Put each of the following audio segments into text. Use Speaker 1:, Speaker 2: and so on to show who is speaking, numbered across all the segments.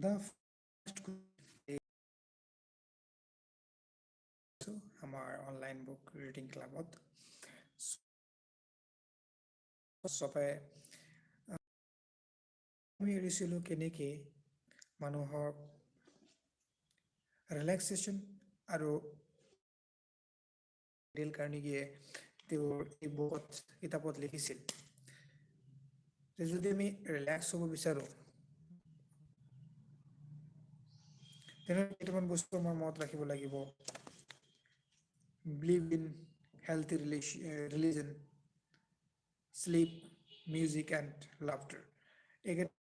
Speaker 1: The first আমাৰ online book reading ক্লাবত চবে আমি এৰিছিলোঁ কেনেকৈ মানুহক ৰিলেক্সেশ্যন আৰু ডেল কাৰ্ণিগিয়ে তেওঁৰ এই কিতাপত লিখিছিল যে যদি আমি ৰিলেক্স হ'ব বিচাৰোঁ তেনেহ'লে কেইটামান বস্তু আমাৰ মনত ৰাখিব লাগিব believe in healthy religion, sleep, music and laughter. এইকেইটা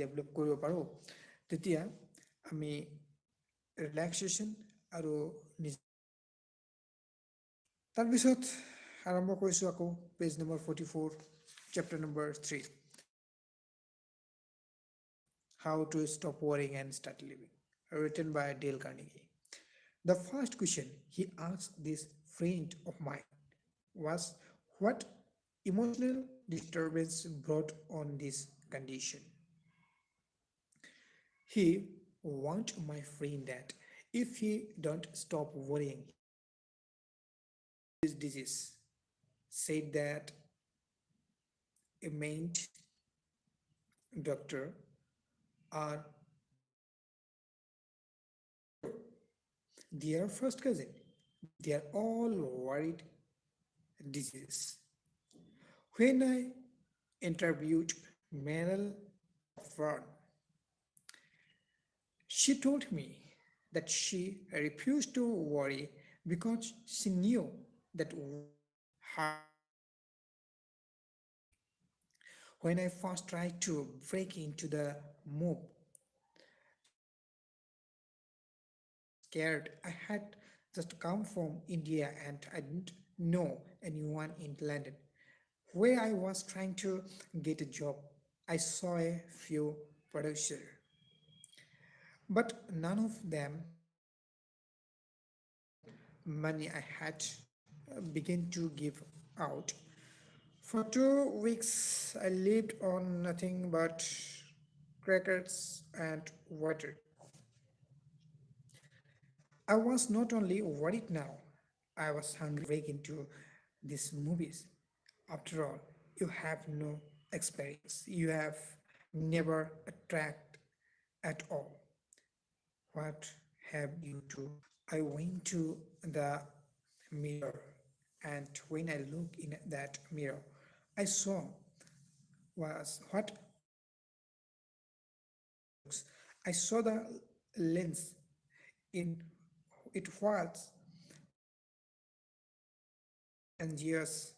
Speaker 1: ডেভেলপ কৰিব পাৰোঁ তেতিয়া আমি ৰিলেক্সেশ্যন আৰু তাৰপিছত আৰম্ভ কৰিছোঁ আকৌ page number 44 chapter number 3 How to Stop Worrying and Start Living, written by Dale Carnegie. The first question he asked this friend of mine was what emotional disturbance brought on this condition. He warned my friend that if he don't stop worrying, his disease said that a maint doctor are their first cousin. They are all worried diseases. When I interviewed Meryl Fern, she told me that she refused to worry because she knew that her. When I first tried to break into the mob, scared. I had just come from India and I didn't know anyone in London. Where I was trying to get a job, I saw a few producers, but none of them money I had begun to give out. For 2 weeks, I lived on nothing but crackers and water. I was not only worried now, I was hungry to break into these movies. After all, you have no experience. You have never attract at all. What have you to? I went to the mirror and when I looked in that mirror, I saw was what I saw the lens in it was and yes,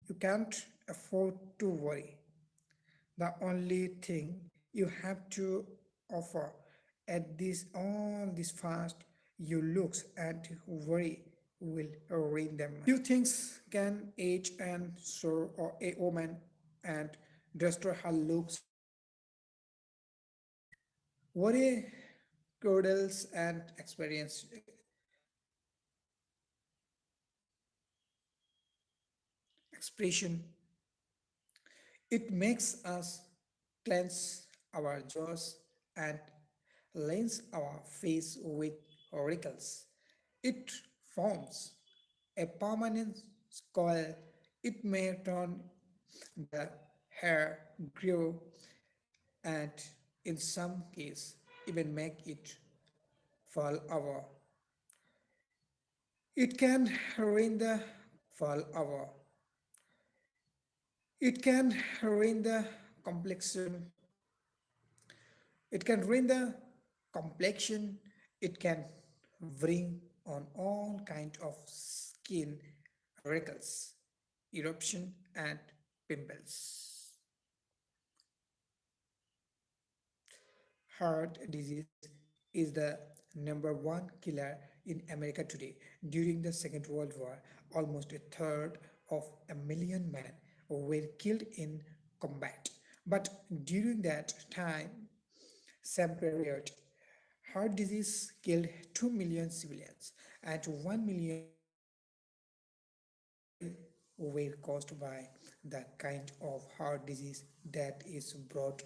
Speaker 1: you can't afford to worry. The only thing you have to offer at this all this fast you looks and worry will ruin them. Few things can age and soar or a woman and destroy her looks. Worry curdles and experience expression. It makes us cleanse our jaws and lines our face with wrinkles. It forms a permanent scowl. It may turn the hair grow and in some case even make it fall over. It can ruin the fall over. It can ruin the complexion. It can ruin the complexion. It can bring on all kind of skin wrinkles, eruption, and pimples. Heart disease is the number one killer in America today. During the Second World War, almost a third of a million men were killed in combat. But during that time, same period, heart disease killed 2 million civilians and 1 million were caused by the kind of heart disease that is brought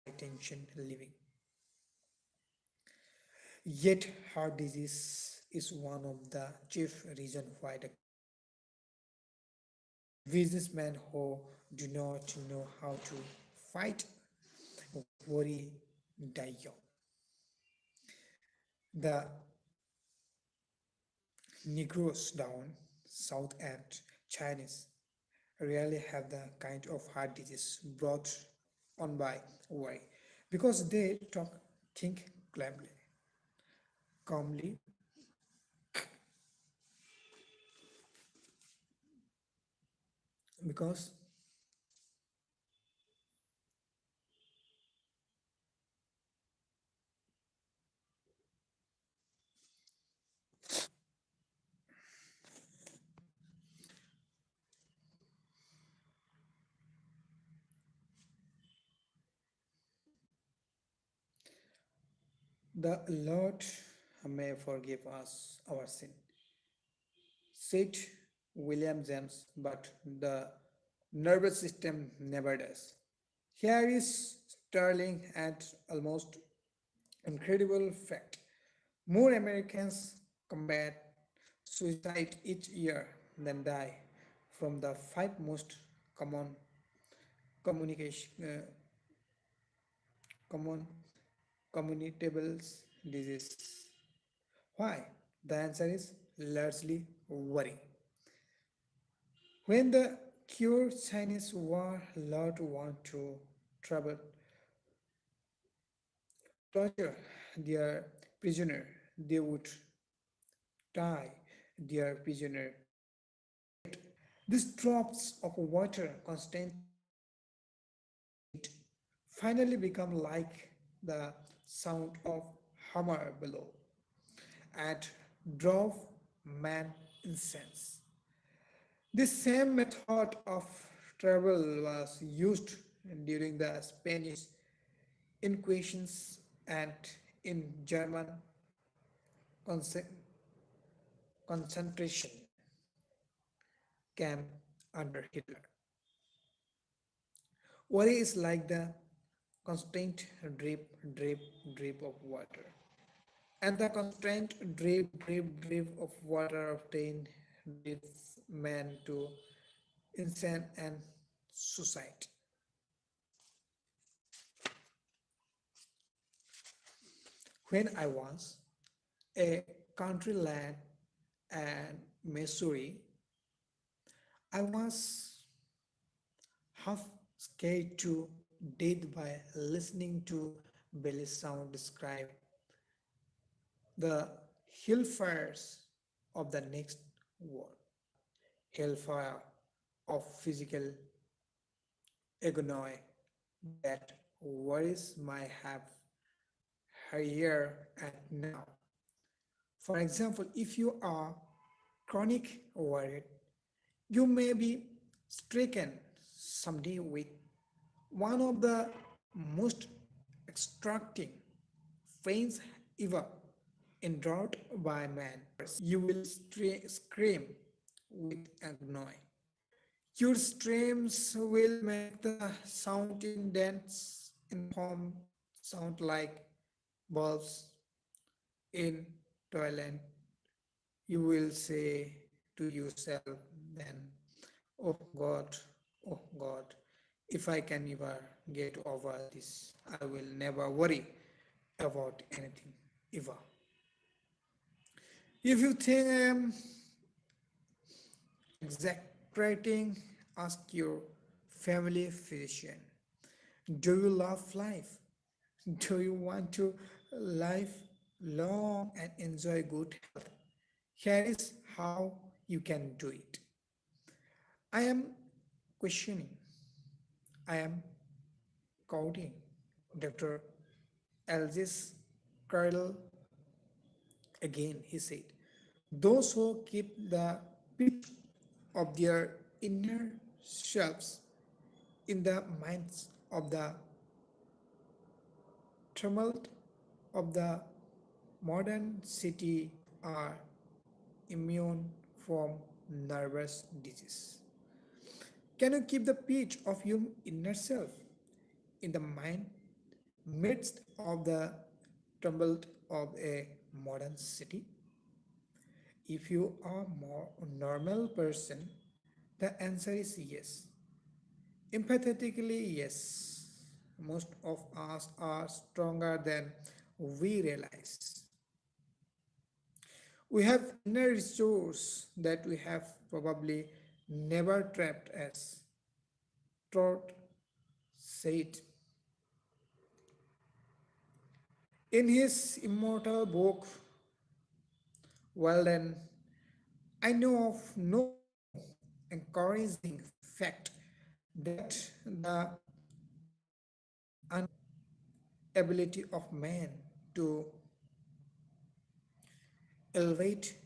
Speaker 1: by tension living. Yet, heart disease is one of the chief reasons why the businessmen who do not know how to fight worry die young. The Negroes down south and Chinese rarely have the kind of heart disease brought on by worry because they think calmly, because the Lord may forgive us our sin, said William James, but the nervous system never does. Here is sterling and almost incredible fact. More Americans combat suicide each year than die from the five most common communication common communicable diseases. Why? The answer is largely worry. When the cure Chinese war allowed want to travel, torture their prisoner, they would die their prisoner. These drops of water constant finally become like the sound of hammer below and drove man incense. This same method of travel was used during the Spanish Inquisitions and in German concentration camp under Hitler. Worry is like the constant drip of water. And the constant drip of water obtained leads man to insane and suicide. When I was a country lad and Missouri, I was half scared to death by listening to belly sound describe the hellfires of the next war. Hellfire of physical agony that worries might have here and now. For example, if you are chronic worried, you may be stricken someday with one of the most extracting pains ever endured by man. You will scream with agony. Your streams will make the sound in dense in form sound like bulbs in toilet. You will say to yourself then, God, oh God, if I can ever get over this, I will never worry about anything ever. If you think I am exaggerating, ask your family physician. Do you love life? Do you want to live long and enjoy good health? Here is how you can do it. I am questioning. I am quoting Dr. Algis Carl again. He said, those who keep the peace of their inner selves in the minds of the tumult of the modern city are immune from nervous disease. Can you keep the peace of your inner self in the mind midst of the tumult of a modern city? If you are more normal person, the answer is yes. Empathetically, yes. Most of us are stronger than we realize. We have inner resource that we have probably never trapped as Trott said in his immortal book. Well then, I know of no encouraging fact that the ability of man to elevate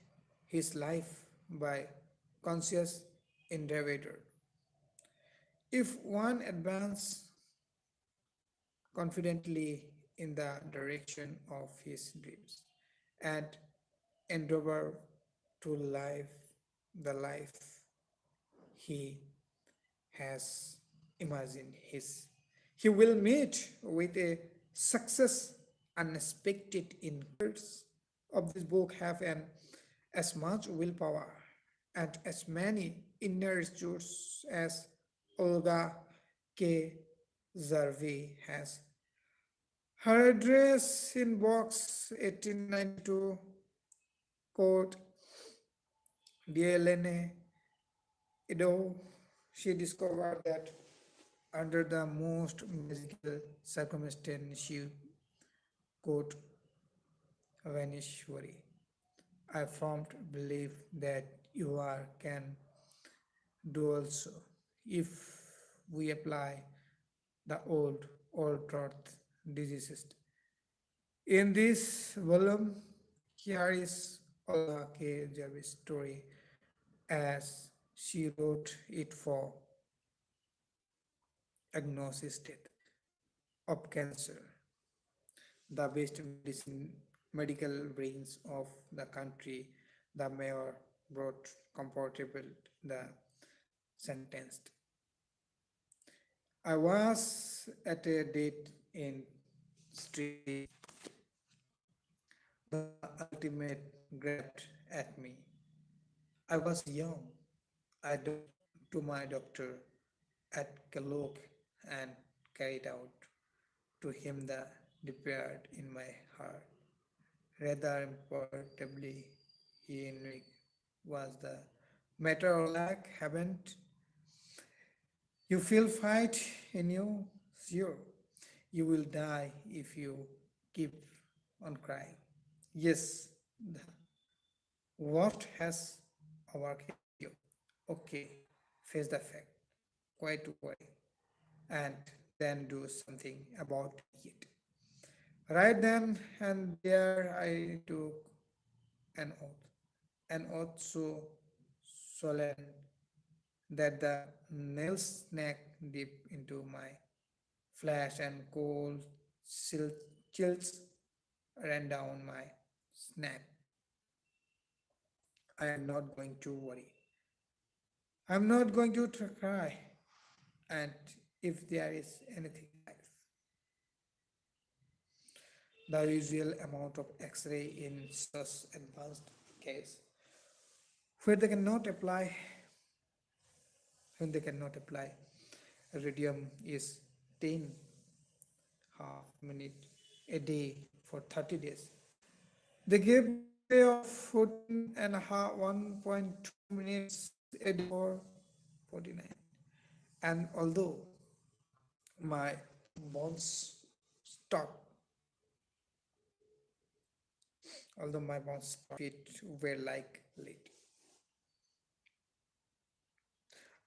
Speaker 1: his life by conscious endeavor. If one advances confidently in the direction of his dreams and endeavor to live the life he has imagined he will meet with a success unexpected in words of this book have an as much willpower and as many inner resources as Olga K. Zarvi has. Her address in box 1892 quote DLNA Ido, she discovered that under the most magical circumstance she could Vanishwari. I formed belief that you are can do also if we apply the old truth diseases. In this volume, here is Olga K. Jarvis' story as she wrote it for agnosis death of cancer, the best medical brains of the country. The mayor brought comfortable the sentenced. I was at a date in street. The ultimate grabbed at me. I was young. I talked to my doctor at Kellogg and carried out to him the depart in my heart. Rather importantly, he knew was the matter of lack haven't you feel fight in you? Sure. You will die if you keep on crying. Yes, the what has overcame you? Okay, face the fact. Quite worry. And then do something about it. Right then and there I took an oath. An oath so solemn that the nails snack deep into my flesh and cold chills ran down my snap. I am not going to worry. I'm not going to cry. And if there is anything life, the usual amount of X-ray in such advanced case, where they cannot apply, when they cannot apply, iridium is 10 half minute a day for 30 days. They gave me X-ray of 14 and a half, 1.2 minutes a day for 49. And my bones stopped, although my bones feet were like lead,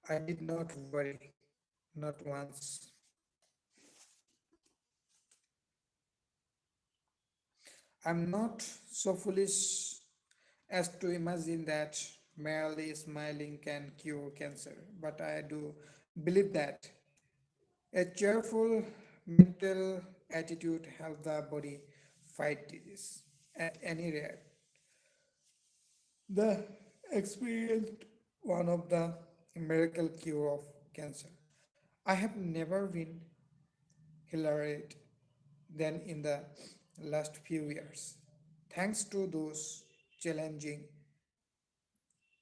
Speaker 1: I did not worry, not once. I'm not so foolish as to imagine that merely smiling can cure cancer, but I do believe that a cheerful mental attitude helps the body fight disease. At any rate, the experience. one of the miracle cure of cancer. I have never been hilarious than in the last few years. Thanks to those challenging,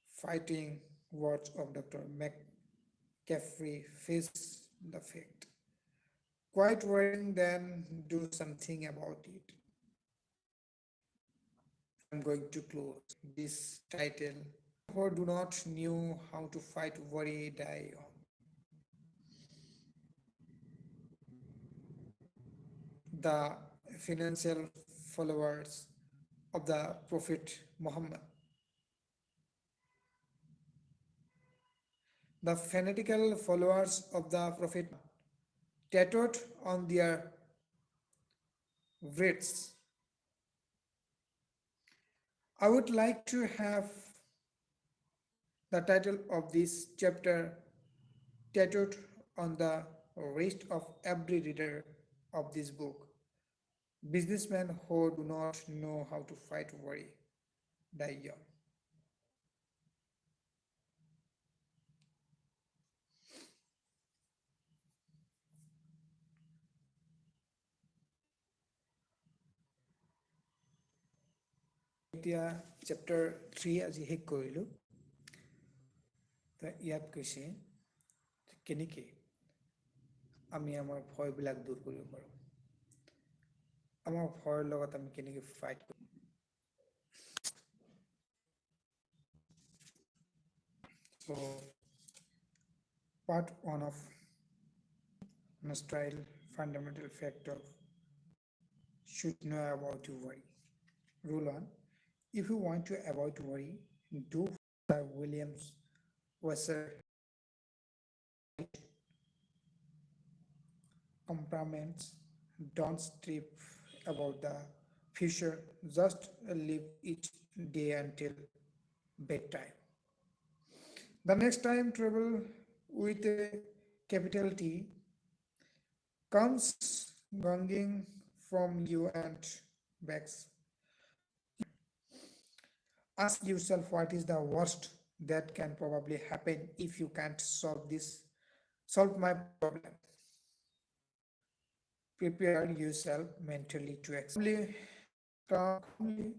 Speaker 1: fighting words of Dr. McCaffrey, face the fact. Quite worrying, then do something about it. I'm going to close this title. Who do not knew how to fight worry die on. The financial followers of the Prophet Muhammad. The fanatical followers of the Prophet tattooed on their wrists. I would like to have the title of this chapter tattooed on the wrist of every reader of this book. Businessmen who do not know how to fight worry die young. এতিয়া chapter 3 আজি শেষ কৰিলোঁ। ইয়াত কৈছে কেনেকৈ আমি আমাৰ ভয়বিলাক দূৰ কৰিব পাৰোঁ, আমাৰ ভয়ৰ লগত আমি কেনেকৈ fight Karim. So, part 1 of style fundamental fact of should know about to worry. Rule 1. If you want to avoid worry, do the Williams Wasser compliments. Don't strip about the future. Just live each day until bedtime. The next time trouble with a capital T comes gonging from you and backs. Ask yourself what is the worst that can probably happen if you can't solve my problem. Prepare yourself mentally to calmly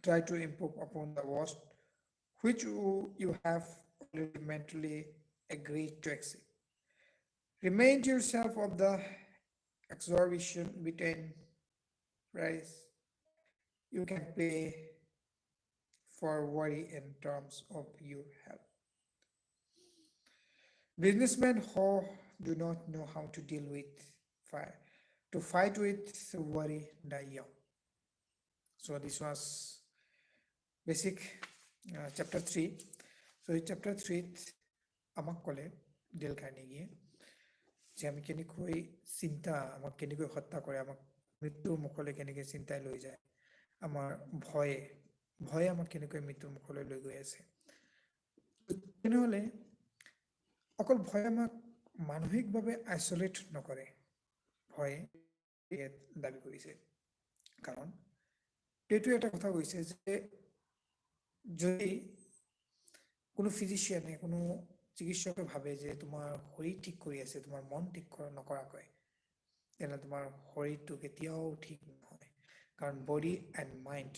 Speaker 1: try to improve upon the worst which you have already mentally agreed to accept. Remind yourself of the exorbitant between price you can pay for worry in terms of your health. Businessmen who do not know how to deal with fire, to fight with worry die young. So this was basic chapter 3. So in chapter 3 আমাক ক'লে del কাৰ্নেগিয়ে যে আমি কেনেকৈ চিন্তা আমাক কেনেকৈ হত্যা কৰে, আমাক মৃত্যুৰ মুখলৈ কেনেকৈ চিন্তাই লৈ যায়, আমাৰ ভয়ে আমাক কেনেকৈ মৃত্যুৰ মুখলৈ লৈ গৈ আছে। তেনেহ'লে অকল ভয়ে আমাক মানসিকভাৱে আইচলেট নকৰে, ভয়ে দাবী কৰিছে। কাৰণ এইটো এটা কথা কৈছে যে যদি কোনো ফিজিচিয়ানে কোনো চিকিৎসকে ভাবে যে তোমাৰ শৰীৰ ঠিক কৰি আছে, তোমাৰ মন ঠিক নকৰাকৈ, তেনেহ'লে তোমাৰ শৰীৰটো কেতিয়াও ঠিক নহয়। কাৰণ body and mind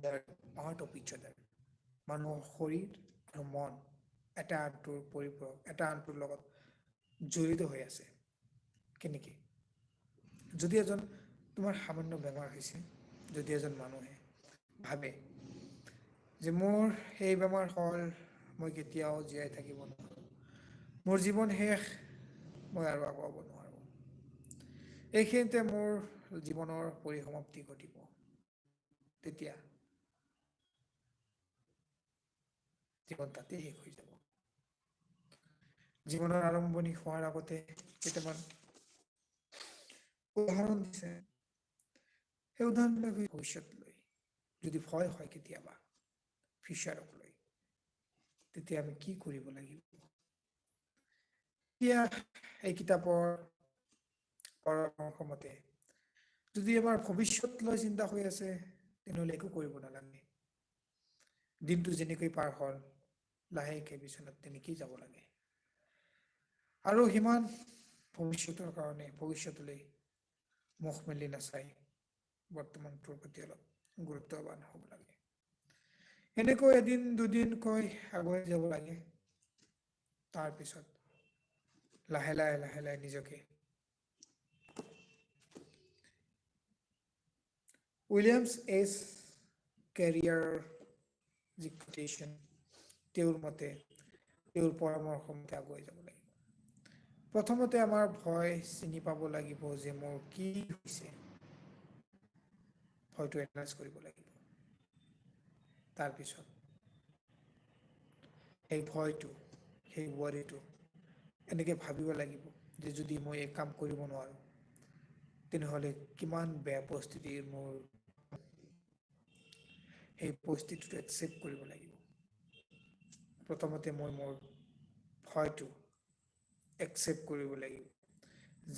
Speaker 1: they are part of each other. মানুহৰ শৰীৰ আৰু মন এটা আনটোৰ পৰিপূৰক, এটা আনটোৰ লগত জড়িত হৈ আছে। কেনেকৈ? যদি এজন তোমাৰ সামান্য বেমাৰ হৈছে, যদি এজন মানুহে ভাবে যে মোৰ সেই বেমাৰ হ'ল, মই কেতিয়াও জীয়াই থাকিব নোৱাৰোঁ, মোৰ জীৱন শেষ, মই আৰু আগুৱাব নোৱাৰোঁ, এইখিনিতে মোৰ জীৱনৰ পৰিসমাপ্তি ঘটিব, তেতিয়া জীৱন তাতেই শেষ হৈ যাব। জীৱনৰ আৰম্ভণি হোৱাৰ আগতে কেইটামান উদাহৰণ দিছে, সেই উদাহৰণবিলাক ভৱিষ্যতলৈ যদি ভয় হয় কেতিয়াবা ফিউচাৰক লৈ, তেতিয়া আমি কি কৰিব লাগিব। এতিয়া এই কিতাপৰ পৰামৰ্শ মতে যদি আমাৰ ভৱিষ্যতলৈ চিন্তা হৈ আছে, তেনেহ'লে একো কৰিব নালাগে। দিনটো যেনেকৈ পাৰ হ'ল লাহেকৈ বিচনাত তেনেকেই যাব লাগে আৰু সিমান ভৱিষ্যতৰ কাৰণে ভৱিষ্যতলৈ মুখ মেলি নাচাই বৰ্তমানটোৰ প্ৰতি অলপ গুৰুত্বৱান হ'ব লাগে এনেকৈ এদিন দুদিনকৈ আগুৱাই যাব লাগে তাৰপিছত লাহে লাহে নিজকে উইলিয়ামছ এজ কেৰিয়াৰ যি কোটেশ্যন তেওঁৰ মতে তেওঁৰ পৰামৰ্শ মতে আগুৱাই যাব লাগিব প্ৰথমতে আমাৰ ভয় চিনি পাব লাগিব যে মোৰ কি হৈছে ভয়টো এনালাইজ কৰিব লাগিব তাৰপিছত সেই ভয়টো সেই ৱৰিটো এনেকৈ ভাবিব লাগিব যে যদি মই এই কাম কৰিব নোৱাৰোঁ তেনেহ'লে কিমান বেয়া পৰিস্থিতিৰ মোৰ সেই পৰিস্থিতিটো একচেপ্ট কৰিব লাগিব প্ৰথমতে মই মোৰ ভয়টো একচেপ্ট কৰিব লাগিব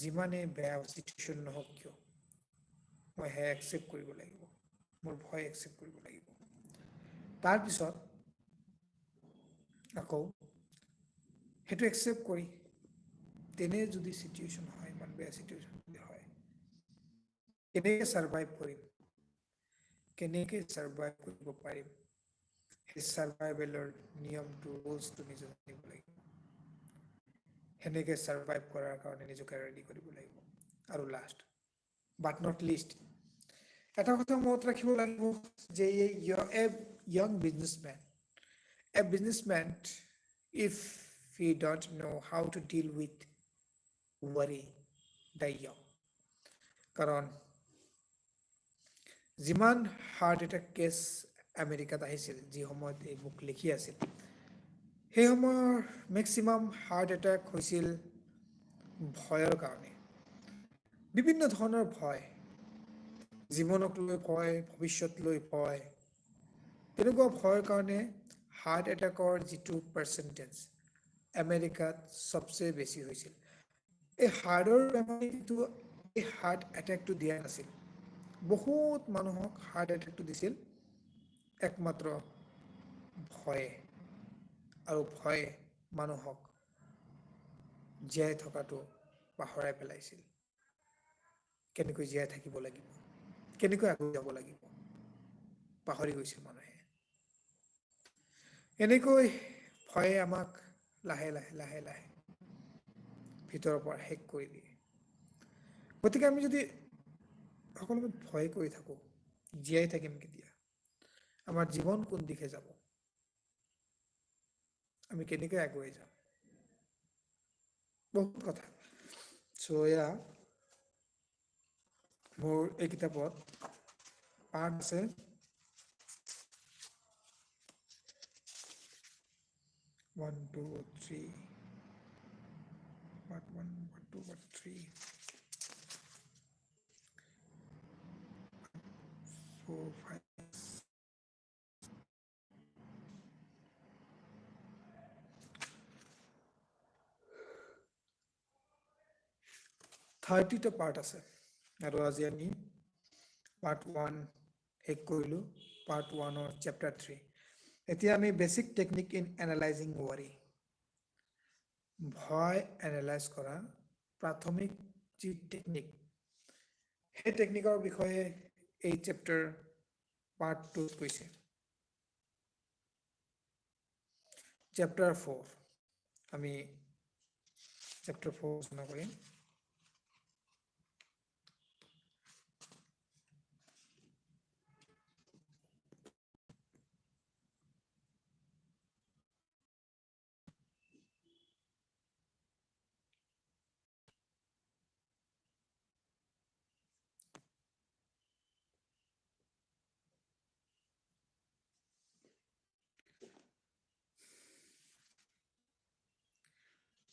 Speaker 1: যিমানেই বেয়া চিটুৱেশ্যন নহওক কিয় মই সেয়া একচেপ্ট কৰিব লাগিব মোৰ ভয় একচেপ্ট কৰিব লাগিব তাৰপিছত আকৌ সেইটো একচেপ্ট কৰি তেনে যদি চিটুৱেশ্যন হয় ইমান বেয়া চিটুৱেশ্যন যদি হয় কেনেকৈ ছাৰ্ভাইভ কৰিম কেনেকৈ ছাৰ্ভাইভ কৰিব পাৰিম সেই ছাৰ্ভাইভেলৰ নিয়মটো ৰুলছটো নিজে জানিব লাগিব সেনেকৈ ছাৰ্ভাইভ কৰাৰ কাৰণে নিজকে ৰেডি কৰিব লাগিব আৰু লাষ্ট বাট নট লিষ্ট এটা কথা মনত ৰাখিব লাগিব যে young businessmen a businessman if he don't know how to deal with worry die young কাৰণ যিমান হাৰ্ট এটেক কেছ আমেৰিকাত আহিছিল যি সময়ত এই বুক লিখি আছিল সেই সময়ৰ মেক্সিমাম হাৰ্ট এটেক হৈছিল ভয়ৰ কাৰণে বিভিন্ন ধৰণৰ ভয় জীৱনক লৈ ভয় ভৱিষ্যতলৈ ভয় তেনেকুৱা ভয়ৰ কাৰণে হাৰ্ট এটেকৰ যিটো পাৰ্চেণ্টেজ আমেৰিকাত চবচে বেছি হৈছিল এই হাৰ্টৰ বেমাৰীটো এই হাৰ্ট এটেকটো দিয়া নাছিল বহুত মানুহক হাৰ্ট এটেকটো দিছিল একমাত্ৰ ভয়ে আৰু ভয়ে মানুহক জীয়াই থকাটো পাহৰাই পেলাইছিল কেনেকৈ জীয়াই থাকিব লাগিব কেনেকৈ আগুৱাই যাব লাগিব পাহৰি গৈছিল মানুহে এনেকৈ ভয়ে আমাক লাহে লাহে ভিতৰৰ পৰা শেষ কৰি দিয়ে গতিকে আমি যদি সকলোকে ভয় কৰি থাকোঁ জীয়াই থাকিম কেতিয়া আমাৰ জীৱন কোন দিশে যাব আমি কেনেকৈ আগুৱাই যাম বহুত কথা চ' এয়া মোৰ এই কিতাপত পাৰ্ট আছে 1 2 3 part 1 part 2 part 3 4 5 30টা পাৰ্ট আছে আৰু আজি আমি পাৰ্ট 1 শেষ কৰিলোঁ পাৰ্ট 1ৰ চেপ্টাৰ 3 এতিয়া আমি basic technique in analysing worry ভয় এনালাইজ কৰা প্ৰাথমিক যি টেকনিক সেই টেকনিকৰ বিষয়ে এই চেপ্টাৰ পাৰ্ট 2 কৈছে চেপ্টাৰ 4 আমি চেপ্টাৰ 4 আলোচনা কৰিম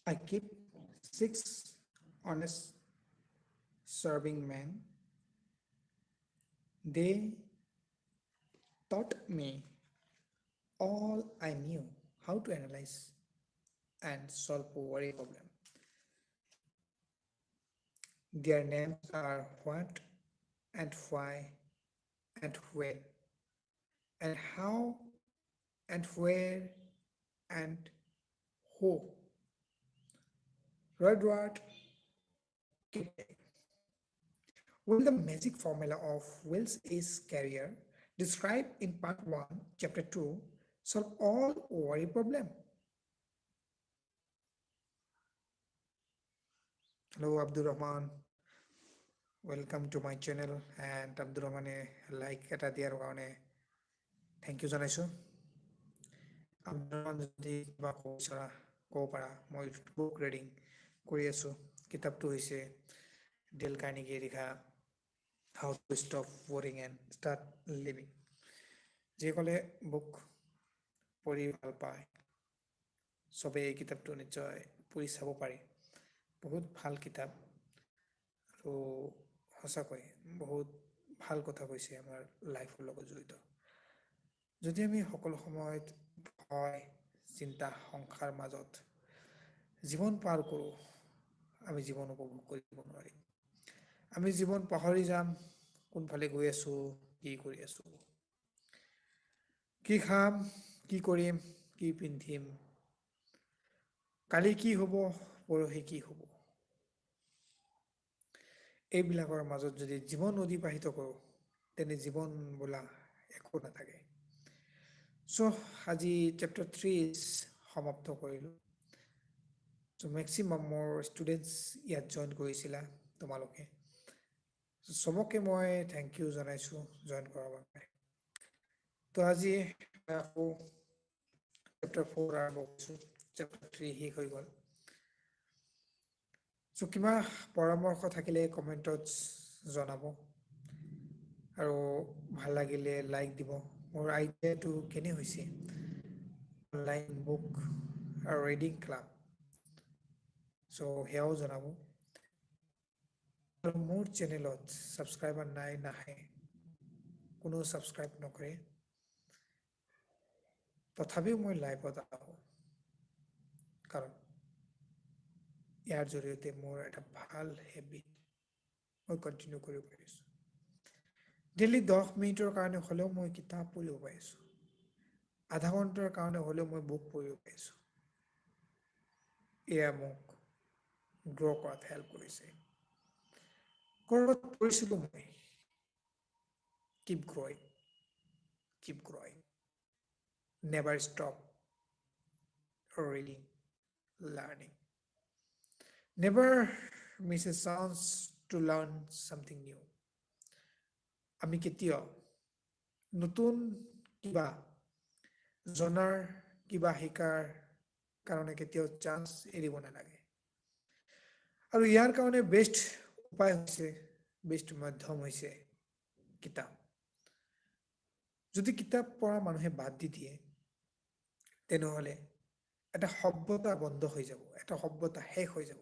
Speaker 1: I keep 6 honest serving men. They taught me all I knew how to analyze and solve a worry problem. Their names are what and why and when and how and where and who. Rudyard Kipling. Will the magic formula of Will's Ace career described in part 1, chapter 2 solve all worry problem? Hello Abdul Rahman, welcome to my channel and Abdul Rahmane like এটা দিয়াৰ কাৰণে thank you জনাইছো Abdul Rahman যদি কিবা ক'ব পাৰা মই বুক reading কৰি আছো কিতাপটো হৈছে ডেল কাৰ্নেগিয়ে লিখা How to Stop Worrying and Start Living যিসকলে বুক পঢ়ি ভাল পায় সবে এই কিতাপটো নিশ্চয় পঢ়ি চাব পাৰে বহুত ভাল কিতাপ আৰু সঁচাকৈ বহুত ভাল কথা কৈছে আমাৰ লাইফৰ লগত জড়িত যদি আমি সকলো সময়ত ভয় চিন্তা সংসাৰ মাজত জীৱন পাৰ কৰোঁ আমি জীৱন উপভোগ কৰিব নোৱাৰিম আমি জীৱন পাহৰি যাম কোনফালে গৈ আছো কি কৰি আছো কি খাম কি কৰিম কি পিন্ধিম কালি কি হ'ব পৰহি কি হ'ব এইবিলাকৰ মাজত যদি জীৱন অতিবাহিত কৰোঁ তেনে জীৱন বোলা একো নাথাকে সো আজি চেপ্টাৰ 3 সমাপ্ত কৰিলোঁ সো মেক্সিমাম মোৰ ষ্টুডেণ্টছ ইয়াত জইন কৰিছিলা তোমালোকে সবকে মই থেংক ইউ জনাইছোঁ জইন কৰাৰ বাবে তো আজি আকৌ চেপ্টাৰ 4 আৰম্ভ কৰিছোঁ চেপ্টাৰ 3 শেষ হৈ গ'ল সো কিবা পৰামৰ্শ থাকিলে কমেণ্টত জনাব আৰু ভাল লাগিলে লাইক দিব মোৰ আইডিয়াটো কেনে হৈছে অনলাইন বুক আৰু ৰিডিং ক্লাব সো সেয়াও জনাব আৰু মোৰ চেনেলত ছাবস্ক্ৰাইবাৰ নাই নাহে কোনো ছাবস্ক্ৰাইব নকৰে তথাপিও মই লাইভত আহোঁ কাৰণ ইয়াৰ জৰিয়তে মোৰ এটা ভাল হেবিট মই কণ্টিনিউ কৰিব পাৰিছোঁ ডেইলি 10 মিনিটৰ কাৰণে হ'লেও মই কিতাপ পঢ়িব পাৰিছোঁ আধা ঘণ্টাৰ কাৰণে হ'লেও মই বুক পঢ়িব পাৰিছোঁ এয়া মোক গ্ৰ' কৰাত হেল্প কৰিছে ক'ৰবাত পঢ়িছিলোঁ মই keep growing never stop reading learning never miss a chance to learn something new আমি কেতিয়াও নতুন কিবা জনাৰ কিবা শিকাৰ কাৰণে কেতিয়াও চান্স এৰিব নালাগে আৰু ইয়াৰ কাৰণে বেষ্ট উপায় হৈছে বেষ্ট মাধ্যম হৈছে কিতাপ যদি কিতাপ পঢ়া মানুহে বাদ দি দিয়ে তেনেহ'লে এটা সভ্যতা বন্ধ হৈ যাব এটা সভ্যতা শেষ হৈ যাব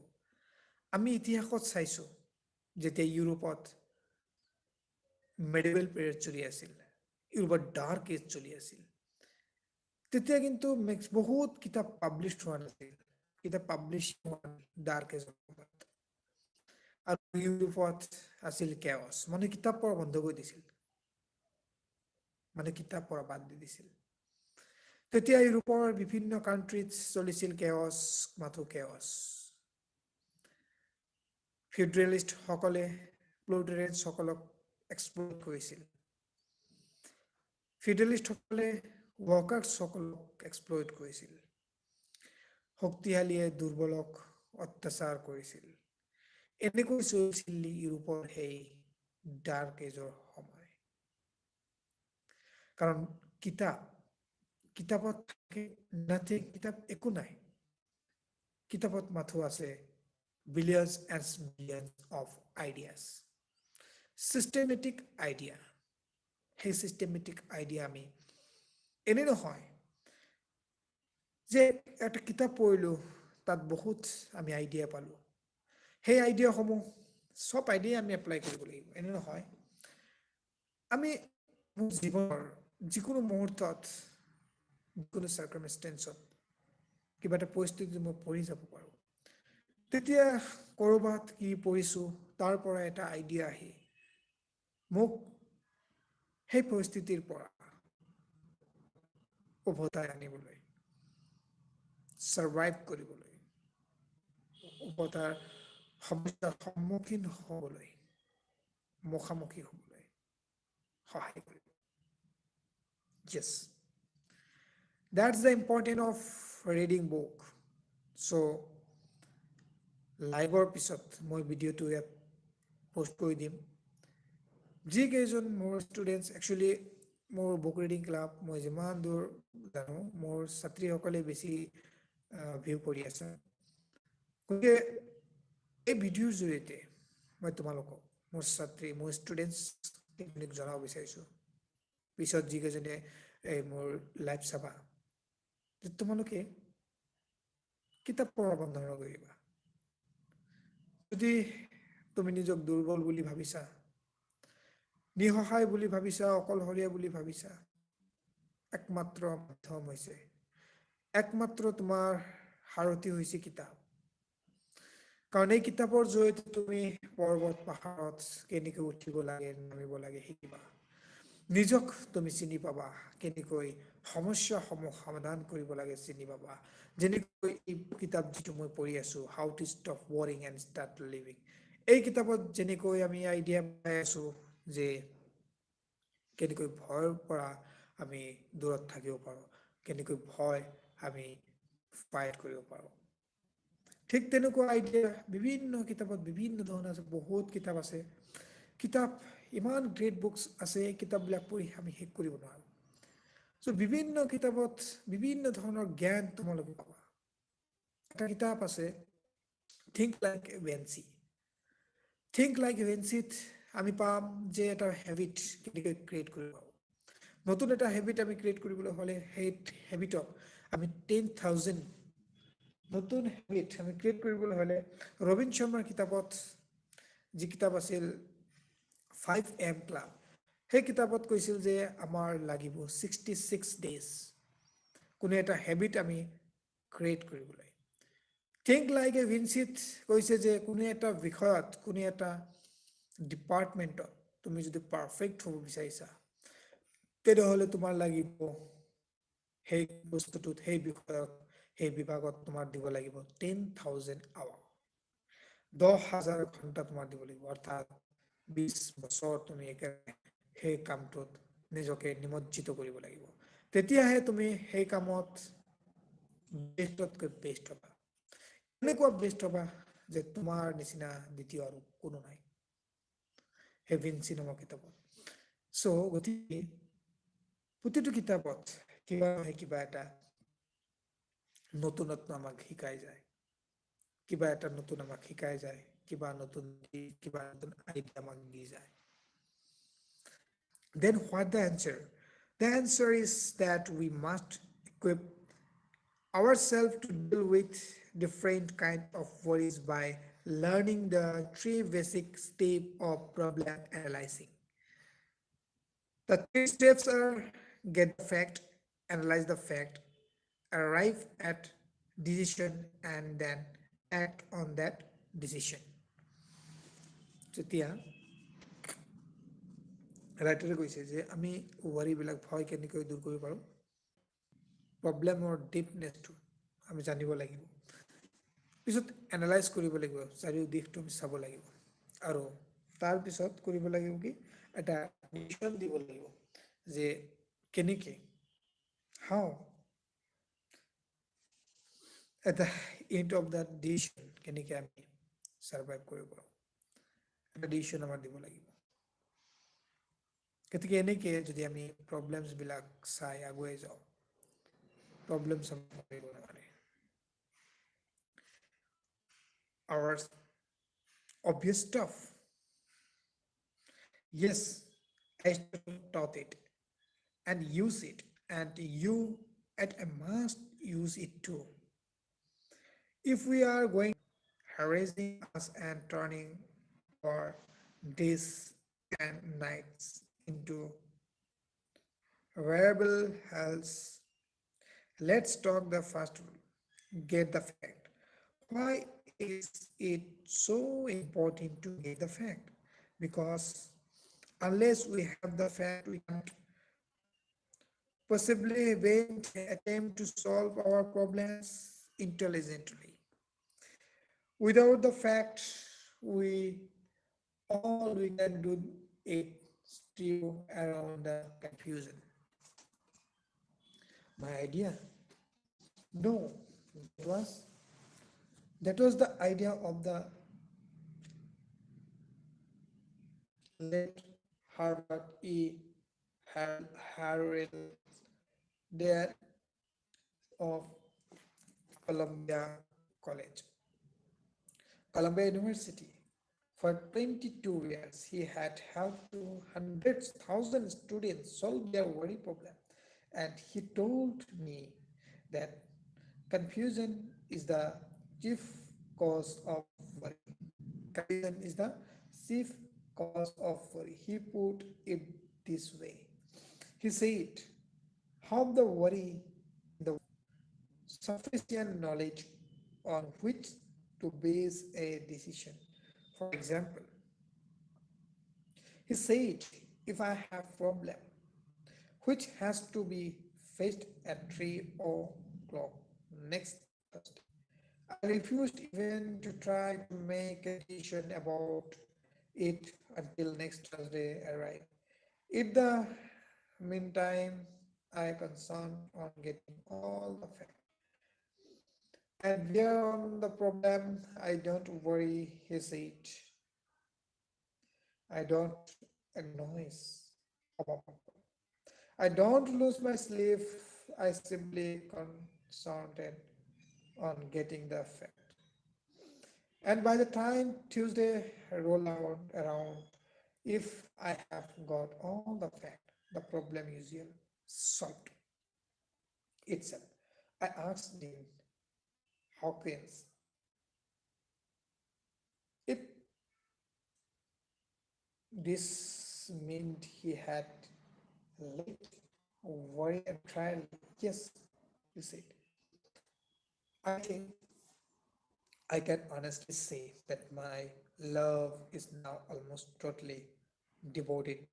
Speaker 1: আমি ইতিহাসত চাইছোঁ যেতিয়া ইউৰোপত মেডিভেল পিৰিয়ড চলি আছিল ইউৰোপত ডাৰ্ক এজ চলি আছিল তেতিয়া কিন্তু বহুত কিতাপ পাব্লিছ হোৱা নাছিল কিতাপ পাব্লিছ হোৱা ডাৰ্ক এজৰ সময়ত আৰু ইউৰোপত আছিল কেঅছ মানে কিতাপ পঢ়া বন্ধ কৰি দিছিল মানে কিতাপ পঢ়া বাদ দি দিছিল তেতিয়া ইউৰোপৰ বিভিন্ন কাণ্ট্ৰিত চলিছিল কেঅছ মাথো কেঅছ ফিউডালিষ্টসকলে প্লুটেৰিয়ানসকলক এক্সপ্লইট কৰিছিল ফিউডালিষ্টসকলে ৱৰ্কাৰ্ছসকলক এক্সপ্লইট কৰিছিল শক্তিশালীয়ে দুৰ্বলক অত্যাচাৰ কৰিছিল এনেকৈ চলিছিল ইউৰোপৰ সেই ডাৰ্ক এজৰ সময় কাৰণ কিতাপত নাথিং কিতাপ একো নাই কিতাপত মাথো আছে billions and billions of ideas systematic idea সেই systematic idea আমি এনে নহয় যে একটা কিতাপ পঢ়িলো তাত বহুত আমি আইডিয়া পালো সেই আইডিয়াসমূহ সব আইডিয়া আমি এপ্লাই কৰিব লাগিব এনে নহয় আমি জীৱনৰ যিকোনো মুহূৰ্তত যিকোনো সাৰ্কামষ্টেন্সত কিবা এটা পৰিস্থিতি মই পঢ়ি যাব পাৰোঁ তেতিয়া কৰবাত কি পঢ়িছো তাৰ পৰা এটা আইডিয়া আহি মোক সেই পৰিস্থিতিৰ পৰা উভতাই আনিবলৈ, ছাৰ্ভাইভ কৰিবলৈ, উভতাৰ সমস্যাৰ সন্মুখীন হ'বলৈ, মুখামুখি হ'বলৈ সহায় কৰিব। Yes, that's the importance of reading book. So লাইভৰ পিছত মই ভিডিঅ'টো ইয়াত পোষ্ট কৰি দিম। যিকেইজন মোৰ ষ্টুডেণ্টছ, একচুৱেলি মোৰ বুক ৰিডিং ক্লাব মই যিমান দূৰ জানো মোৰ ছাত্ৰীসকলে বেছি ভিউ কৰি আছে। গতিকে এই ভিডিঅ'ৰ জৰিয়তে মই তোমালোকক, মোৰ ছাত্ৰী, মোৰ ষ্টুডেণ্টছখিনিক জনাব বিচাৰিছোঁ, পিছত যিকেইজনে এই মোৰ লাইভ চাবা, যে তোমালোকে কিতাপ পঢ়া বন্ধ নকৰিবা। যদি তুমি নিজক দুৰ্বল বুলি ভাবিছা, নিসহায় বুলি ভাবিছা, অকলশৰীয়া বুলি ভাবিছা, একমাত্ৰ মাধ্যম হৈছে, একমাত্ৰ তোমাৰ সাৰথি হৈছে কিতাপ। কাৰণ এই কিতাপৰ জৰিয়তে তুমি পৰ্বত পাহাৰত কেনেকৈ উঠিব লাগে, নামিব লাগে শিকিবা। নিজক তুমি চিনি পাবা, কেনেকৈ সমস্যাসমূহ সমাধান কৰিব লাগে চিনি পাবা। যেনেকৈ এই কিতাপ যিটো মই পঢ়ি আছো, how to stop worrying and start living, এই কিতাপত যেনেকৈ আমি আইডিয়া পাই আছো যে কেনেকৈ ভয়ৰ পৰা আমি দূৰত থাকিব পাৰোঁ, কেনেকৈ ভয় আমি ফাইট কৰিব পাৰোঁ। ঠিক তেনেকুৱা আইডিয়া বিভিন্ন কিতাপত বিভিন্ন ধৰণৰ আছে, বহুত কিতাপ আছে। কিতাপ ইমান গ্ৰেট বুকছ আছে, কিতাপবিলাক পঢ়ি আমি শেষ কৰিব নোৱাৰোঁ। চ' বিভিন্ন কিতাপত বিভিন্ন ধৰণৰ জ্ঞান তোমালোকে পাবা। এটা কিতাপ আছে, think like a Vinci. Think like a ভেঞ্চিত আমি পাম যে এটা হেবিট কেনেকৈ ক্ৰিয়েট কৰিব পাৰোঁ। নতুন এটা হেবিট আমি ক্ৰিয়েট কৰিবলৈ হ'লে সেই হেবিটক আমি 10,000 নতুন হেবিট আমি ক্ৰিয়েট কৰিবলৈ হ'লে ৰবীন শৰ্মাৰ কিতাপত যি কিতাপ আছিল 5M ক্লাব, সেই কিতাপত কৈছিল যে আমাৰ লাগিব 66 ডেজ কোনো এটা হেবিট আমি ক্ৰিয়েট কৰিবলৈ। থিংক লাইক এ ভিঞ্চিত কৈছে যে কোনো এটা বিষয়ত, কোনো এটা ডিপাৰ্টমেণ্টত তুমি যদি পাৰফেক্ট হ'ব বিচাৰিছা, তেতিয়াহ'লে তোমাৰ লাগিব সেই বস্তুটোত, সেই বিষয়ত, সেই বিভাগত তোমাৰ দিব লাগিব 10,000 আৱাৰ, 10,000 ঘণ্টা তোমাৰ দিব লাগিব। অৰ্থাৎ 20 বছৰ তুমি একেবাৰে সেই কামটোত নিজকে নিমজ্জিত কৰিব লাগিব। তেতিয়াহে তুমি সেই কামত বেষ্টতকৈ বেষ্ট হ'বা। এনেকুৱা বেষ্ট হ'বা যে তোমাৰ নিচিনা দ্বিতীয় আৰু কোনো নাই সেই ভিঞ্চি নামৰ কিতাপত। চ' গতিকে প্ৰতিটো কিতাপত কিবা নহয় কিবা এটা নতুনত্ব আমাক শিকাই যায়, কিবা এটা নতুন আমাক শিকাই যায়, কিবা নতুন আইডিয়া আমাক দি যায়। Then what the answer? The answer is that we must equip ourselves to deal with different kind of worries by learning the three basic steps of problem analyzing. The three steps are: get the fact, analyze the fact, arrive at decision, and then act on that decision. যেতিয়া ৰাইটাৰে কৈছে যে আমি ৱৰিবিলাক, ভয় কেনেকৈ দূৰ কৰিব পাৰোঁ, প্ৰব্লেমৰ ডিপনেছটো আমি জানিব লাগিব, পিছত এনালাইজ কৰিব লাগিব, চাৰিও দিশটো আমি চাব লাগিব, আৰু তাৰপিছত কৰিব লাগিব কি এটা ডিচিশ্যন দিব লাগিব যে কেনেকৈ, how at the end of that decision কেনেকৈ আমি সাৰ্ভাইভ কৰিব পাৰোঁ, এটা ডিচিশ্যন আমাৰ দিব লাগিব। গতিকে এনেকৈ যদি আমি প্ৰব্লেমছবিলাক চাই আগুৱাই যাওঁ, প্ৰব্লেমছ আমি কৰিব নোৱাৰে। Our obvious stuff, yes, Aristotle taught it and use it, and you at a must use it too. If we are going harassing us and turning our days and nights into variable health, let's talk the first rule. Get the fact. Why is it so important to get the fact? Because unless we have the fact, we can't possibly when attempt to solve our problems intelligently. Without the fact, we all we can do it stew around the confusion. My idea? No, that was that was the idea of the late Harvard E. Harrell there of Columbia College, Columbia University. For 22 years, he had helped to hundreds, thousands students solve their worry problem. And he told me that confusion is the chief cause of worry. Confusion is the chief cause of worry. He put it this way. He said, have the worry in the sufficient knowledge on which to base a decision. For example, he said, if I have problem which has to be faced at 3 o'clock next Thursday, I refused even to try to make a decision about it until next Thursday arrived. In the meantime, I concerned on getting all the facts. And beyond the problem, I don't worry, he said. I don't acknowledge about. I don't lose my sleep. I simply concentrate on getting the fact. And by the time Tuesday roll out around, if I have got all the fact, the problem usually solved itself. I asked Dean Hawkins if this meant he had let worry entirely. Yes, he said. I think I can honestly say that my love is now almost totally devoted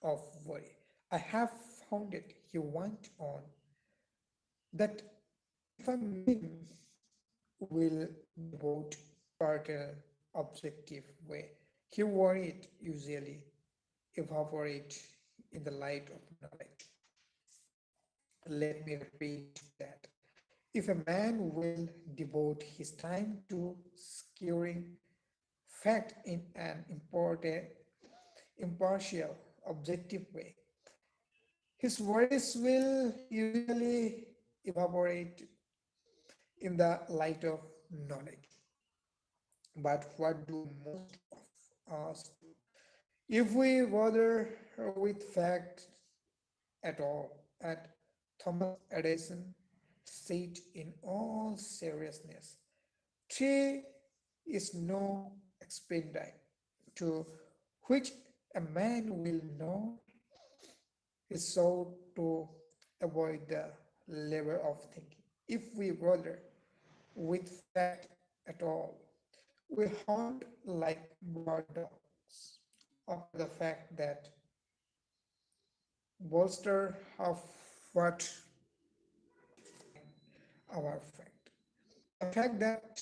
Speaker 1: of worry. I have found it, he went on, that if a man will devote partial objective way, he worried usually evaporate in the light of knowledge. Let me repeat that. If a man will devote his time to securing fact in an important, impartial, objective way, his worries will usually evaporate in the light of knowledge. But what do most of us do? If we bother with fact at all, at Thomas Edison said in all seriousness, tree is no expedient to which a man will know is so to avoid the labor of thinking. If we bother with fact at all, we hunt like bird dogs after the fact that bolster of what our fact. The fact that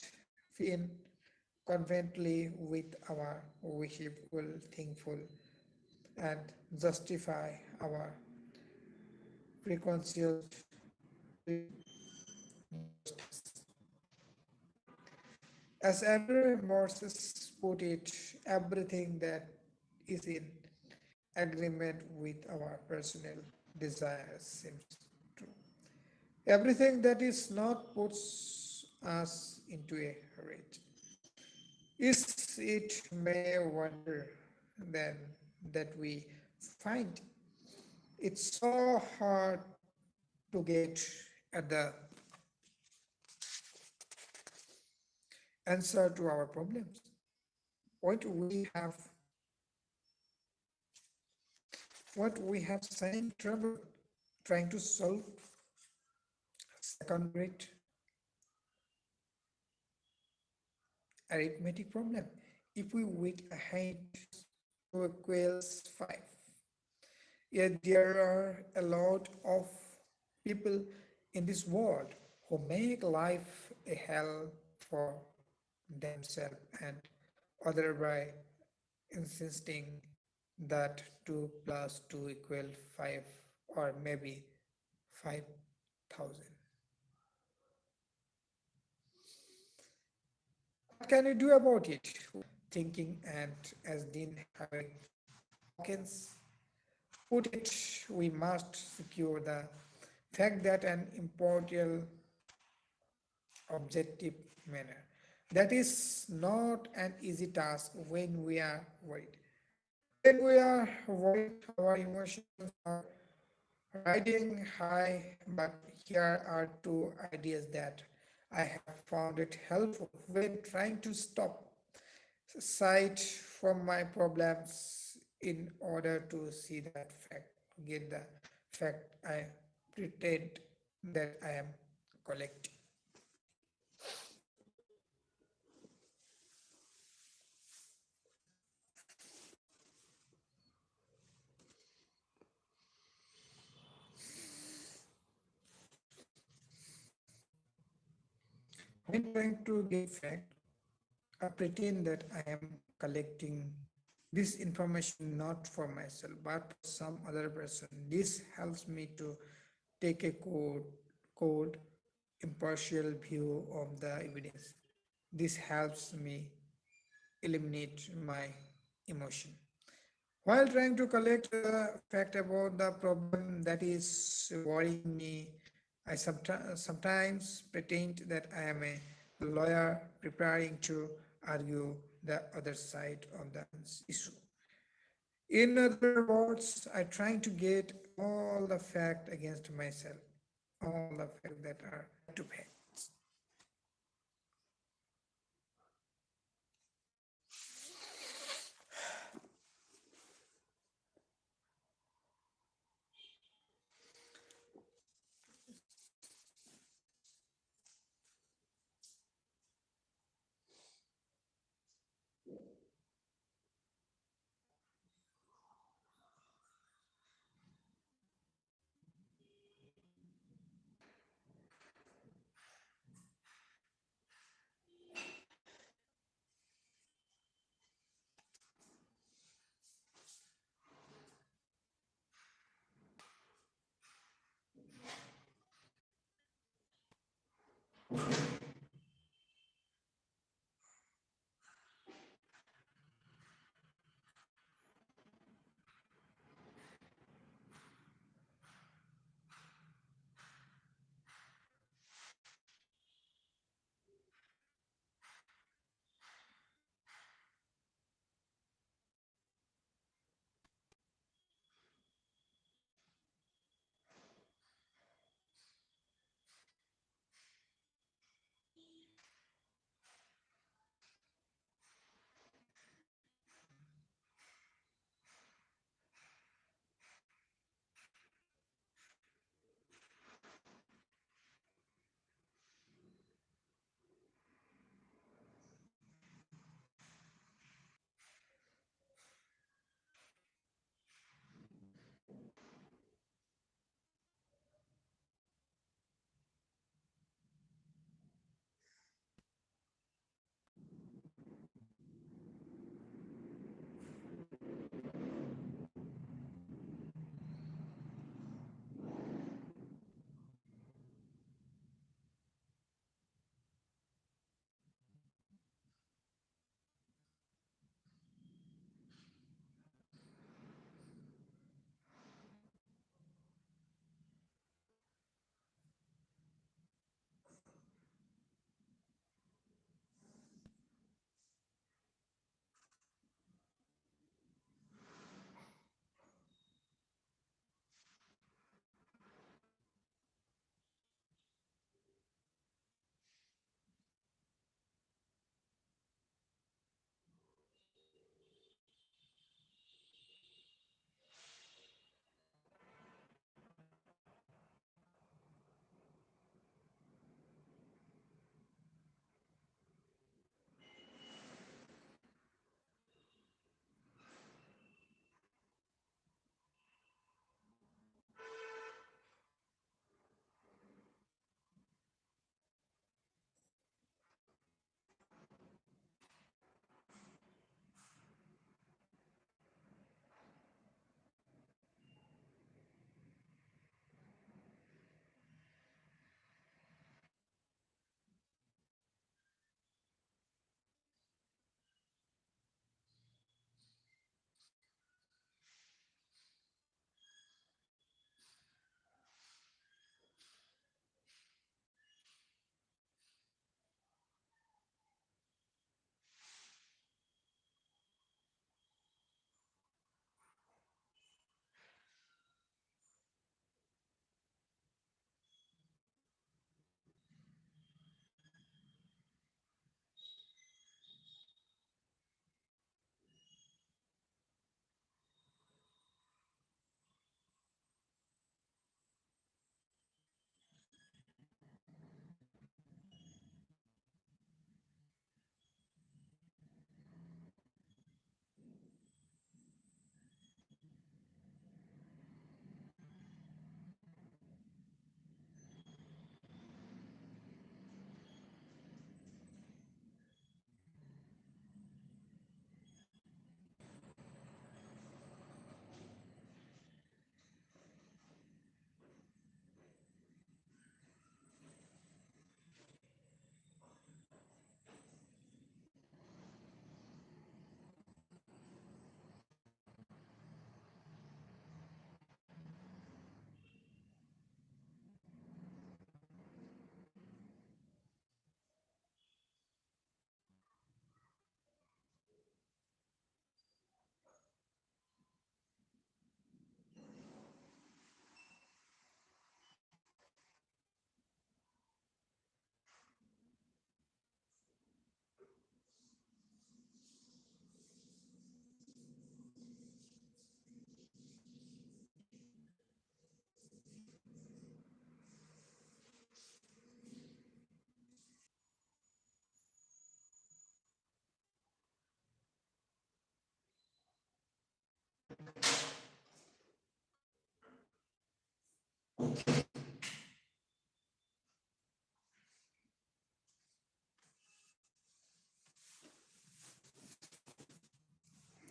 Speaker 1: we in conveniently with our wishful, thankful, and justify our preconceived as Andrew Morses put it, everything that is in agreement with our personal desires seems true. Everything that is not puts us into a rage. Is it may wonder then that we find it so hard to get at the answer to our problems? What we have same trouble trying to solve second rate arithmetic problem. If we wait ahead to equals 5, yet there are a lot of people in this world who make life a hell for themselves and other by insisting that 2 plus 2 equal 5 or maybe 5,000. What can you do about it? Thinking, and as Dean Hawkins put it, we must secure the fact that an impartial, objective manner. That is not an easy task when we are worried. When we are worried, our emotions are riding high, but here are two ideas that I have found it helpful when trying to stop sight from my problems in order to see that fact, get the fact I pretend that I am collecting. When trying to get fact, I pretend that I am collecting this information not for myself but for some other person. This helps me to take a cold, impartial view of the evidence. This helps me eliminate my emotion. While trying to collect the fact about the problem that is worrying me, I sometimes pretend that I am a lawyer preparing to argue the other side of the issue. In other words, I trying to get all the fact against myself, all the fact that are to facts.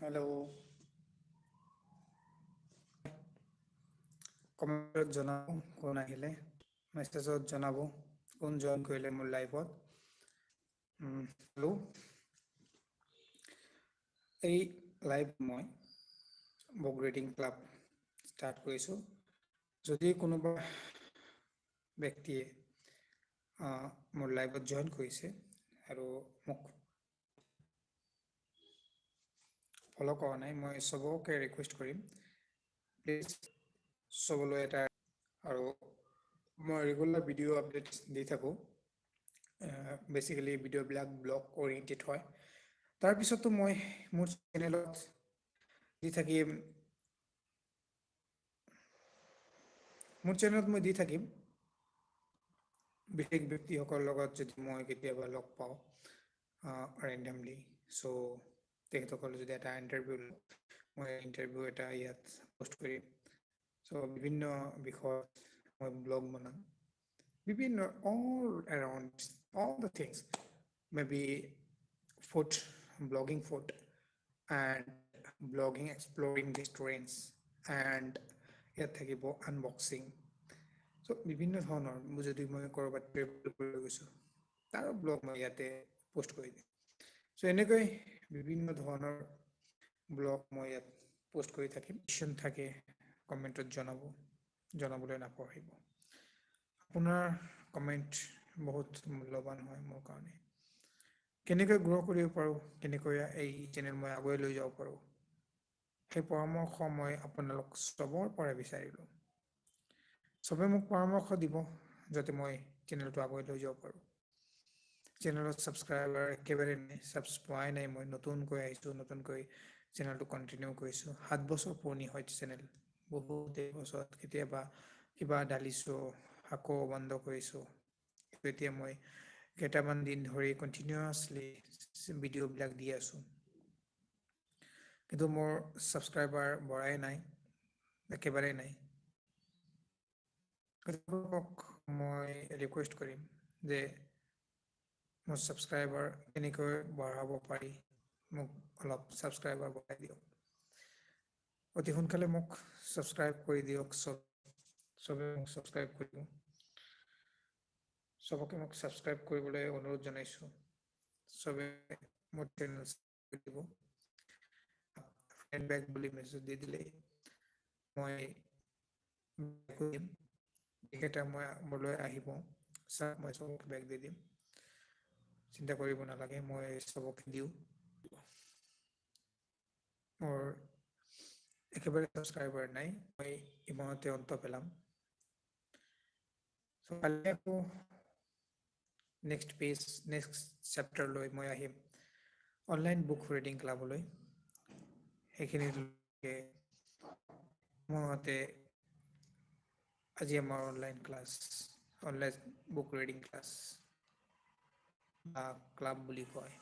Speaker 1: Hello', কমেণ্টত জনাব কোন আহিলে, মেছেজত জনাব কোন join কৰিলে মোৰ লাইভত। Hello', এই লাইভ মই বুক ৰিডিং ক্লাব ষ্টাৰ্ট কৰিছোঁ। যদি কোনোবা ব্যক্তিয়ে মোৰ লাইভত জইন কৰিছে আৰু মোক ফ'ল' কৰা নাই, মই চবকে ৰিকুৱেষ্ট কৰিম প্লিজ চবলৈ এটা, আৰু মই ৰেগুলাৰ ভিডিঅ' আপডেট দি থাকোঁ। বেচিকেলি ভিডিঅ'বিলাক ব্লগ অৰিয়েণ্টেড হয়। তাৰপিছতো মই মোৰ চেনেলত দি থাকিম, বিশেষ ব্যক্তিসকলৰ লগত যদি মই কেতিয়াবা লগ পাওঁ ৰেণ্ডমলি, চ' তেখেতসকলে যদি এটা ইণ্টাৰভিউ লওঁ, মই ইণ্টাৰভিউ এটা ইয়াত পষ্ট কৰিম। চ' বিভিন্ন বিষয়ত মই ব্লগ বনাম, বিভিন্ন all around all the things, maybe food, blogging food and blogging exploring restaurants, and ইয়াত থাকিব আনবক্সিং। চ' বিভিন্ন ধৰণৰ যদি মই ক'ৰবাত ট্ৰেভেল কৰি গৈছোঁ তাৰো ব্লগ মই ইয়াতে পষ্ট কৰি দিম। চ' এনেকৈ বিভিন্ন ধৰণৰ ব্লগ মই ইয়াত পোষ্ট কৰি থাকিম। কোৱেশ্যন থাকে কমেণ্টত জনাবলৈ নাপাহৰিব। আপোনাৰ কমেণ্ট বহুত মূল্যৱান হয় মোৰ কাৰণে। কেনেকৈ গ্ৰ' কৰিব পাৰোঁ, কেনেকৈ এই চেনেল মই আগুৱাই লৈ যাব পাৰোঁ, সেই পৰামৰ্শ মই আপোনালোক চবৰ পৰা বিচাৰিলোঁ। চবে মোক পৰামৰ্শ দিব যাতে মই চেনেলটো আগুৱাই লৈ যাব পাৰোঁ। চেনেলত ছাবস্ক্ৰাইবাৰ একেবাৰে নাই, পোৱাই নাই, মই নতুনকৈ আহিছোঁ, নতুনকৈ চেনেলটো কণ্টিনিউ কৰিছোঁ। 7 বছৰ পুৰণি হয় চেনেল, বহুত বছৰত কেতিয়াবা কিবা ঢালিছোঁ আকৌ বন্ধ কৰিছোঁ। এতিয়া মই কেইটামান দিন ধৰি কণ্টিনিউৱাছলি ভিডিঅ'বিলাক দি আছোঁ, কিন্তু মোৰ ছাবস্ক্ৰাইবাৰ বঢ়াই নাই, একেবাৰেই নাই। মই ৰিকুৱেষ্ট কৰিম যে মোৰ ছাবস্ক্ৰাইবাৰ কেনেকৈ বঢ়াব পাৰি, মোক অলপ ছাবস্ক্ৰাইবাৰ বঢ়াই দিয়ক। অতি সোনকালে মোক ছাবস্ক্ৰাইব কৰি দিয়ক, চবে মোক ছাবস্ক্ৰাইব কৰি দিয়ক। চবকে মোক ছাবস্ক্ৰাইব কৰিবলৈ অনুৰোধ জনাইছোঁ। চবে মোৰ চেনেল দিব, ফ্ৰেণ্ড বেক বুলি মেছেজ দি দিলেই মই দিম, তেখেতে মোলৈ আহিব, মই চবকে বেক দি দিম, চিন্তা কৰিব নালাগে, মই চবকে দিওঁ। মোৰ একেবাৰে ছাবস্ক্ৰাইবাৰ নাই, মই ইমানতে অন্ত পেলাম। কালি আকৌ নেক্সট চেপ্টাৰলৈ মই আহিম, অনলাইন বুক ৰিডিং ক্লাবলৈ। সেইখিনিলৈকে আজি আমাৰ online book reading class club বুলি কয়।